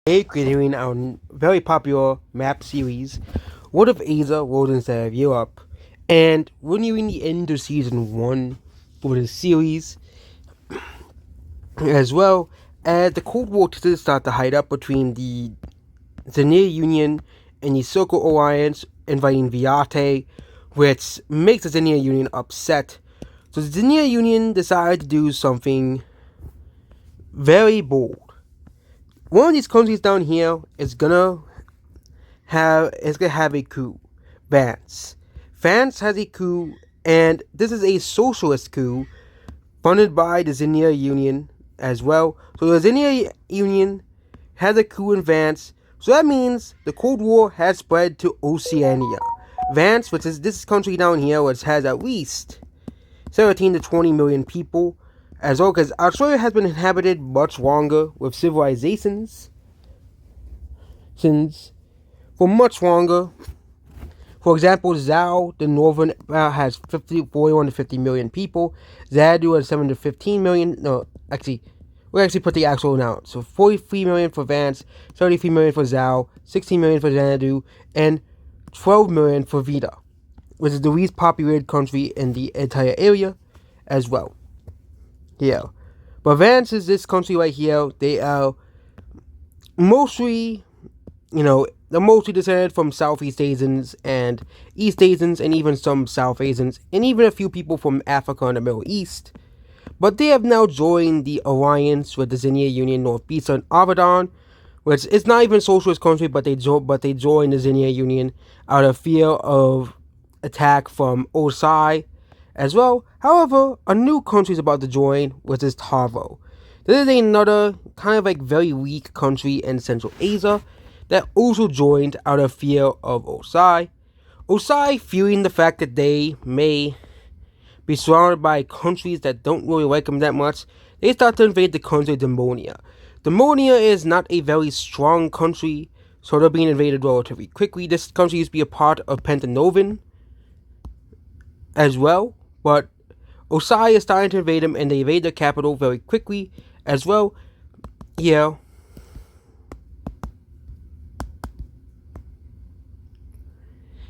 Creating our very popular map series, World of Asia, World Instead of Europe, and we're nearing the end of season 1 for the series, as well as the Cold War to start to hide up between the Xenia Union and the Circle Alliance, inviting Viate, which makes the Xenia Union upset. So the Xenia Union decided to do something very bold. One of these countries down here is gonna have a coup. Vance. Vance has a coup, and this is a socialist coup funded by the Xenia Union as well. So the Xenia Union has a coup in Vance. So that means the Cold War has spread to Oceania. Vance, which is this country down here, which has at least 17 to 20 million people, as well, because Australia has been inhabited much longer with civilizations since for much longer. For example, Zhao, the northern has 41 to 50 million people. Xanadu has 7 to 15 million. No, actually, we'll actually put the actual amount. So 43 million for Vance, 33 million for Zhao, 16 million for Xanadu, and 12 million for Vida, which is the least populated country in the entire area as well. Yeah. But Vance is this country right here. They are mostly, they're mostly descended from Southeast Asians and East Asians and even some South Asians and even a few people from Africa and the Middle East. But they have now joined the alliance with the Xenia Union, North Bisa and Abadan, which is not even a socialist country, but they joined the Xenia Union out of fear of attack from Osai as well. However, a new country is about to join, which is Tavo. This is another kind of very weak country in Central Asia that also joined out of fear of Osai. Osai, fearing the fact that they may be surrounded by countries that don't really like them that much, they start to invade the country of Demonia. Demonia is not a very strong country, so they're being invaded relatively quickly. This country used to be a part of Pentanovan as well, but Osai is starting to invade them, and they invade their capital very quickly as well. Yeah.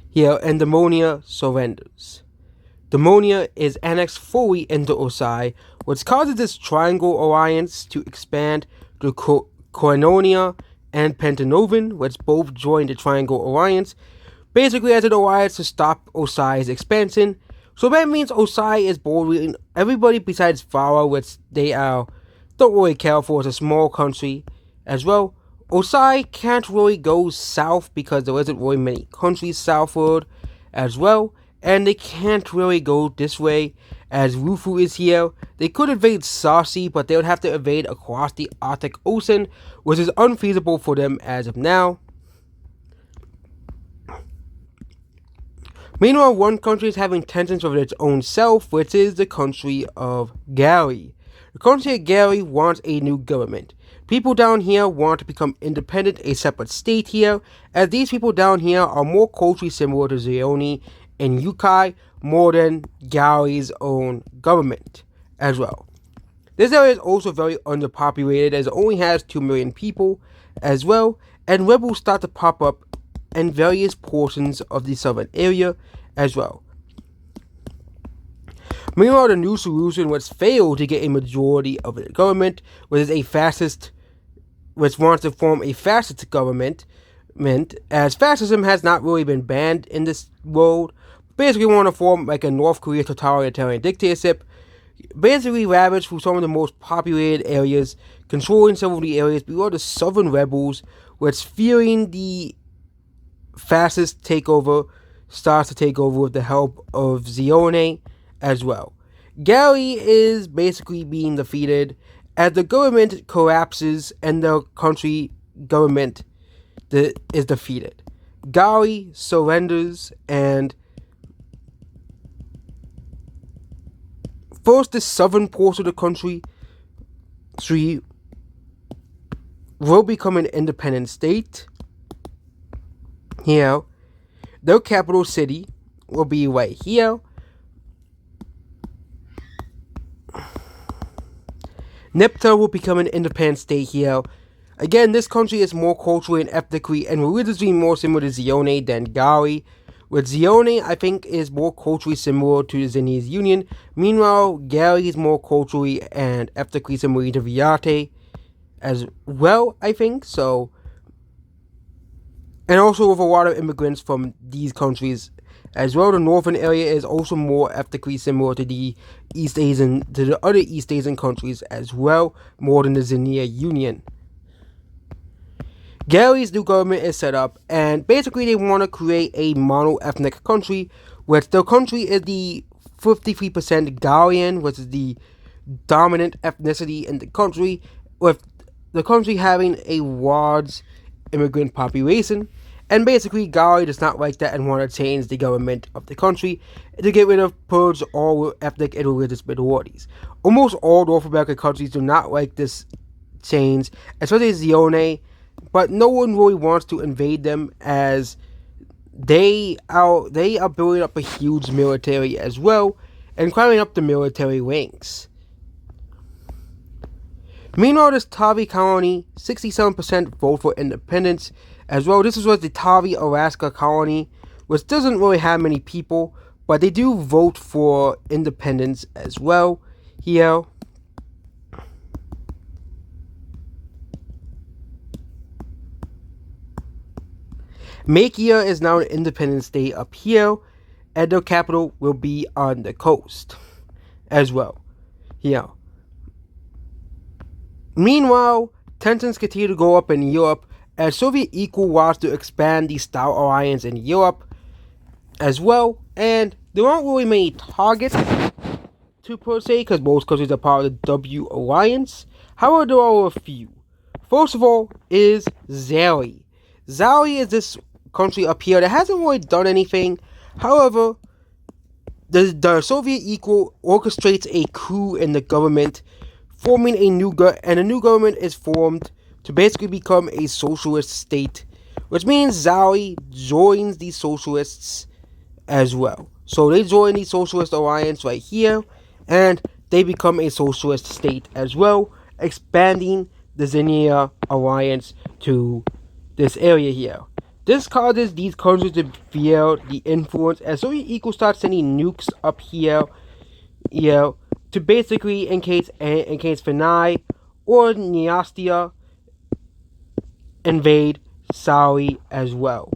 Here, and Demonia surrenders. Demonia is annexed fully into Osai, which causes this triangle alliance to expand to Koinonia and Pentanovan, which both joined the triangle alliance, basically as an alliance to stop Osai's expansion. So that means Osai is boring everybody besides Farah, which they don't really care for. It's a small country as well. Osai can't really go south because there isn't really many countries southward as well, and they can't really go this way as Rufu is here. They could invade Sasi, but they would have to invade across the Arctic Ocean, which is unfeasible for them as of now. Meanwhile, one country is having tensions with its own self, which is the country of Gary. The country of Gary wants a new government. People down here want to become independent, a separate state here, as these people down here are more culturally similar to Zeoni and Yukai more than Gary's own government as well. This area is also very underpopulated as it only has 2 million people as well, and rebels start to pop up in various portions of the southern area as well. Meanwhile, the new solution was failed to get a majority of the government, which is a fascist, which wants to form a fascist government, as fascism has not really been banned in this world. Basically want to form like a North Korea totalitarian dictatorship, basically ravaged through some of the most populated areas, controlling several of the areas below the southern rebels, which fearing the fascist takeover starts to take over with the help of Zione as well. Gary is basically being defeated as the government collapses and the country government is defeated. Gary surrenders, and first the southern portion of the country will become an independent state. Here, their capital city will be right here. Nipta will become an independent state here. Again, this country is more culturally and ethnically and religiously more similar to Zione than Gali. With Zione, I think, is more culturally similar to the Zenese Union. Meanwhile, Gali is more culturally and ethnically similar to Viate as well, I think. So, and also with a lot of immigrants from these countries as well. The northern area is also more ethnically similar to the other East Asian countries as well, more than the Xenia Union. Gary's new government is set up, and basically they want to create a mono-ethnic country, which the country is the 53% Galian, which is the dominant ethnicity in the country, with the country having a large immigrant population. And basically, Gali does not like that and want to change the government of the country to get rid of, purge all ethnic and religious minorities. Almost all North American countries do not like this change, especially Zione, but no one really wants to invade them as they are building up a huge military as well and climbing up the military ranks. Meanwhile, this Tavi colony, 67% vote for independence as well. This was the Tavi, Alaska colony, which doesn't really have many people, but they do vote for independence as well here. Makia is now an independent state up here, and their capital will be on the coast as well here. Meanwhile, tensions continue to go up in Europe as Soviet equal wants to expand the Star Alliance in Europe as well, and there aren't really many targets to per se because most countries are part of the W Alliance. However, there are a few. First of all is Zali. Zali is this country up here that hasn't really done anything. However, the Soviet equal orchestrates a coup in the government, forming a new government is formed to basically become a socialist state, which means Zali joins the socialists as well. So they join the socialist alliance right here, and they become a socialist state as well, expanding the Xenia alliance to this area here. This causes these countries to feel the influence as Soviet equal starts sending nukes up here, to basically in case Finai or Neostia invade Saudi as well.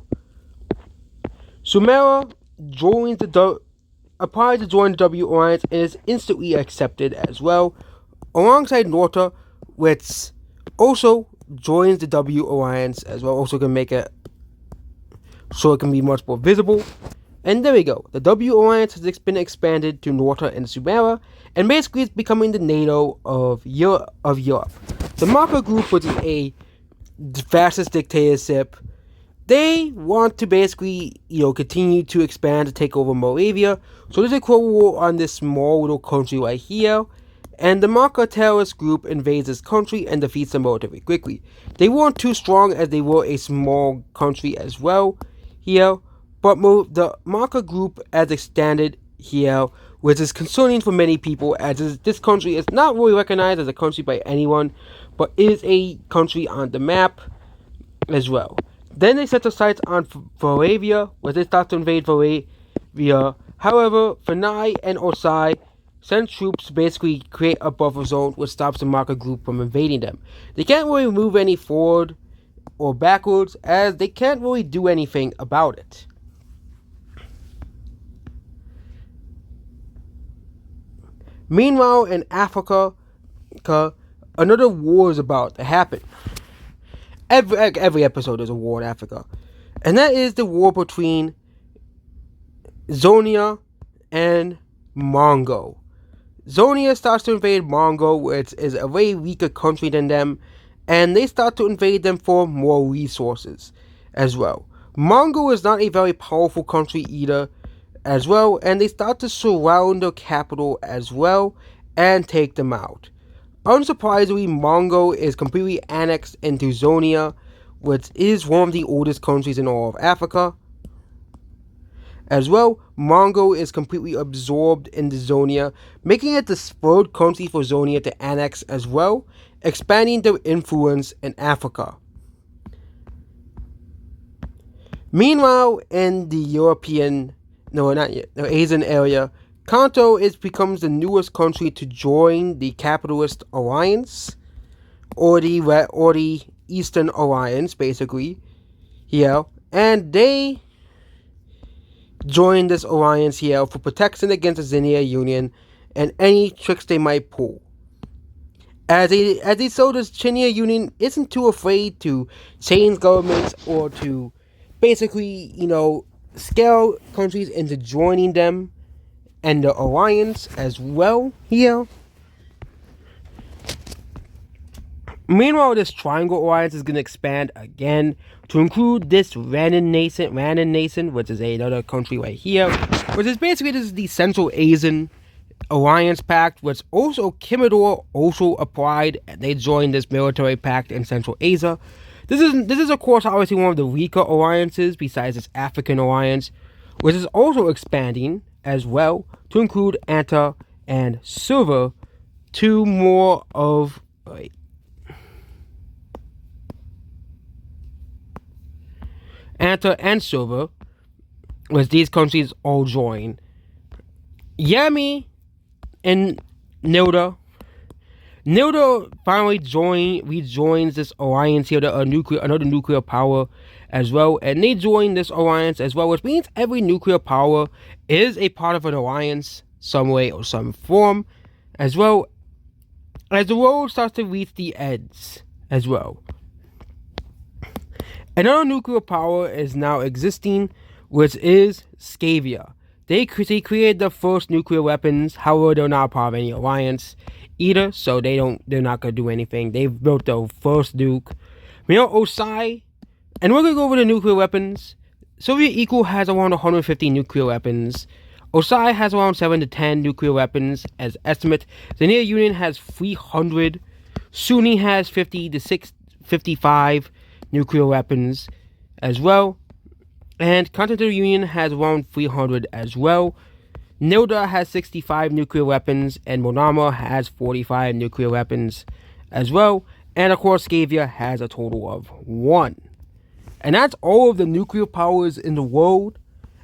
Sumera applies to join the W Alliance and is instantly accepted as well, alongside Norta, which also joins the W Alliance as well. Also can make it so it can be much more visible. And there we go. The W Alliance has been expanded to Norta and Sumera, and basically it's becoming the NATO of Europe. The Marker Group, which is a fascist dictatorship, they want to basically, continue to expand to take over Moravia. So there's a Cold War on this small little country right here, and the Marker terrorist group invades this country and defeats them relatively quickly. They weren't too strong as they were a small country as well here, but the Marker group as extended here, which is concerning for many people as this country is not really recognized as a country by anyone, but is a country on the map as well. Then they set their sights on Varavia, where they start to invade Varavia. However, Fanai and Osai send troops to basically create a buffer zone which stops the Marker group from invading them. They can't really move any forward or backwards as they can't really do anything about it. Meanwhile, in Africa, another war is about to happen. Every episode is a war in Africa. And that is the war between Zonia and Mongo. Zonia starts to invade Mongo, which is a way weaker country than them, and they start to invade them for more resources as well. Mongo is not a very powerful country either as well, and they start to surround their capital as well and take them out. Unsurprisingly, Mongo is completely annexed into Zonia, which is one of the oldest countries in all of Africa. As well, Mongo is completely absorbed into Zonia, making it the third country for Zonia to annex as well, expanding their influence in Africa. Meanwhile, in the European, no, not yet, the Asian area, Kanto becomes the newest country to join the Capitalist Alliance, or the Eastern Alliance, basically. Yeah, and they joined this alliance here for protection against the Xenia Union and any tricks they might pull. As they saw, this Xenia Union isn't too afraid to change governments or to basically, scale countries into joining them and the alliance as well here. Meanwhile, this Triangle Alliance is going to expand again to include this Ranan Nation, which is another country right here, which is basically this is the Central Asian Alliance Pact, which also Commodore also applied. They joined this military pact in Central Asia. This is of course obviously one of the weaker alliances besides this African alliance, which is also expanding as well to include Anta and Silver, two more of Anta and Silver, which these countries all join. Yami and Nilda finally rejoins this alliance here, another nuclear power as well, and they join this alliance as well, which means every nuclear power is a part of an alliance, some way or some form, as well as the world starts to reach the ends as well. Another nuclear power is now existing, which is Scavia. They created the first nuclear weapons. However, they're not part of any alliance either, so they're not gonna do anything. They've built the first nuke. Osai, and we're gonna go over the nuclear weapons. Soviet Equal has around 150 nuclear weapons. Osai has around 7 to 10 nuclear weapons as estimate. The Xenia Union has 300. Sunni has 50 to 55 nuclear weapons as well. And Continental Union has around 300 as well. Nilda has 65 nuclear weapons, and Monama has 45 nuclear weapons as well. And of course, Scavia has a total of 1. And that's all of the nuclear powers in the world.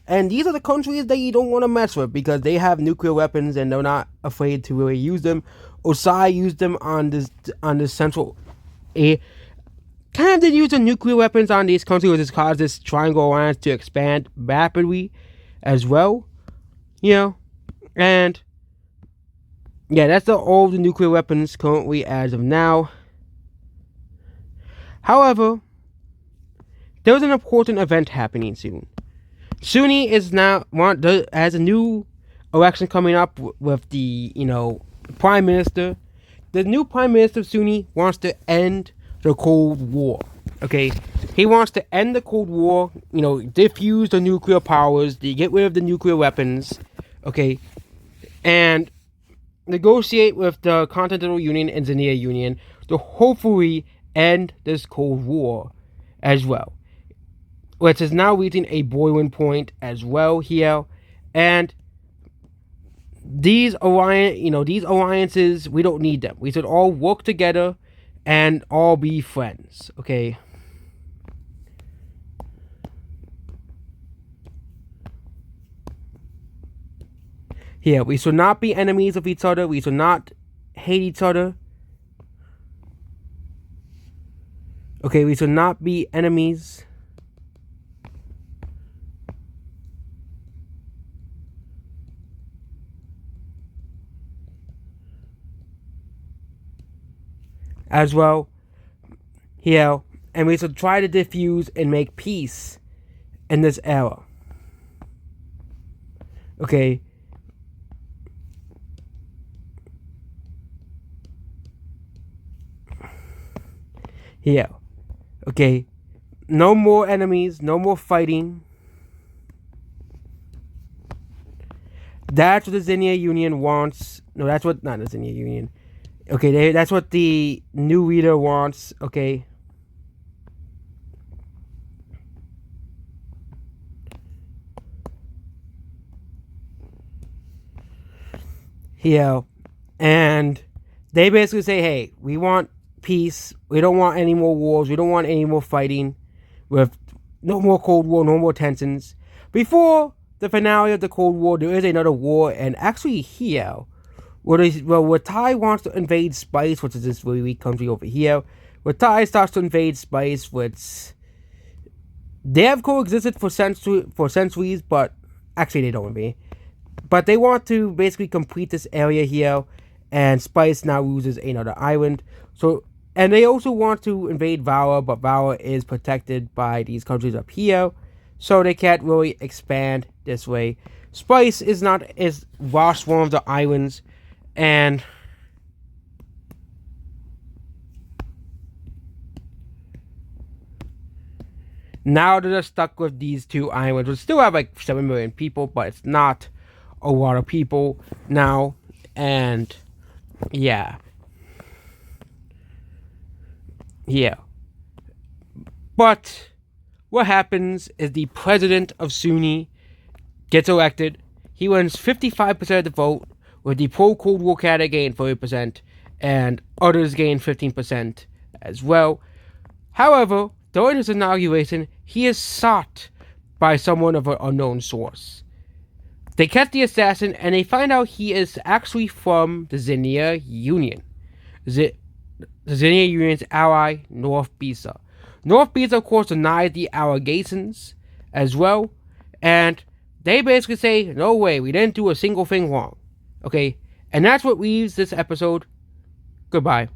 And these are the countries that you don't want to mess with because they have nuclear weapons and they're not afraid to really use them. Osai used them on this central kind of did use the nuclear weapons on these countries, which has caused this Triangle Alliance to expand rapidly as well. And yeah, that's all the nuclear weapons currently as of now. However, there's an important event happening soon. Sunni has a new election coming up with the prime minister. The new prime minister of Sunni wants to end the Cold War. Okay, he wants to end the Cold War. Diffuse the nuclear powers, get rid of the nuclear weapons. Okay, and negotiate with the Continental Union and Xenia Union to hopefully end this Cold War as well, which is now reaching a boiling point as well here. And these alliances, we don't need them. We should all work together and all be friends, okay? Here, we should not be enemies of each other. We should not hate each other. Okay, we should not be enemies. As well, here, and we should try to diffuse and make peace in this era. Okay. Here. Okay. No more enemies, no more fighting. That's what the Xenia Union wants. No, that's what, not the Xenia Union. Okay, that's what the new leader wants, okay? Here. And they basically say, hey, we want peace. We don't want any more wars. We don't want any more fighting. With no more Cold War, no more tensions. Before the finale of the Cold War, there is another war, and actually here, where Thai wants to invade Spice, which is this really weak country over here, where Thai starts to invade Spice, which they have coexisted for centuries, but actually they don't be. But they want to basically complete this area here, and Spice now loses another island. So, and they also want to invade Vala, but Vala is protected by these countries up here, so they can't really expand this way. Spice is lost one of the islands, and now they're stuck with these two islands. We still have like 7 million people, but it's not a lot of people now. And yeah. But what happens is the president of Sunni gets elected. He wins 55% of the vote, with the pro-Cold War candidate gain 30%, and others gain 15% as well. However, during his inauguration, he is sought by someone of an unknown source. They catch the assassin, and they find out he is actually from the Xenia Union. The Xenia Union's ally, North Bisa. North Bisa, of course, denied the allegations as well, and they basically say, no way, we didn't do a single thing wrong. Okay, and that's what leaves this episode. Goodbye.